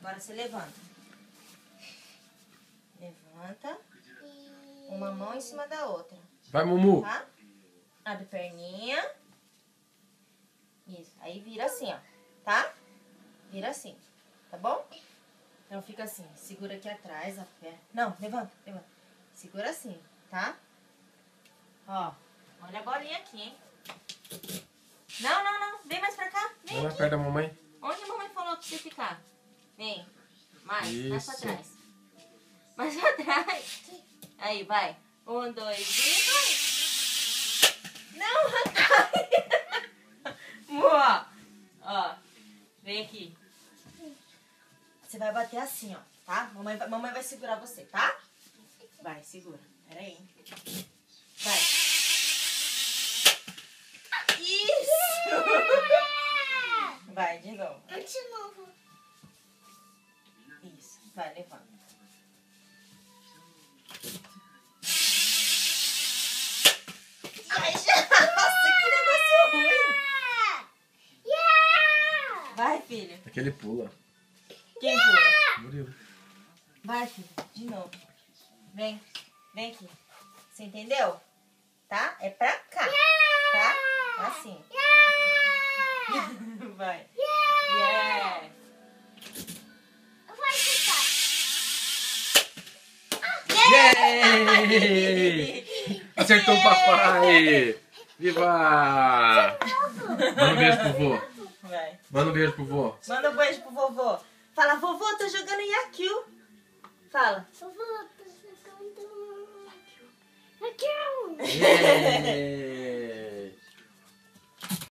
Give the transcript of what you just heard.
Agora você levanta. Levanta. Uma mão em cima da outra. Vai, Mumu. Tá? Abre perninha. Isso. Aí vira assim, ó. Tá? Vira assim. Tá bom? Então fica assim. Segura aqui atrás a perna. Não, levanta, levanta. Segura assim, tá? Ó. Olha a bolinha aqui, hein? Não, não, não. Vem mais pra cá. Vem Vai lá aqui. perto da mamãe. Onde a mamãe falou pra você ficar? Vem. Mais Isso. pra trás. Mais pra trás. Aí, vai. 1, 2 e vai. Não, vai. Boa. Ó. Vem aqui. Você vai bater assim, ó. Tá? Mamãe vai segurar você, tá? Vai, segura. Pera aí. Vai. Isso. Vai, de novo. De novo. Isso. Vai, levanta. Ai, já. Nossa, que negócio ruim. Vai, filho. Aquele pula. Quem pula? Murilo. Vai, filho. De novo. Vem. Vem aqui. Você entendeu? Tá? É pra cá. Tá? Assim. Vai. Yeah. Vai ficar. Yay! Acertou o papai! Viva! Manda um beijo pro vô. Vai. Manda um beijo pro vô. Manda um beijo pro vovô. Fala, vovô, tô jogando Yakyu. Fala. Vovô, tô jogando Yakyu. Yay!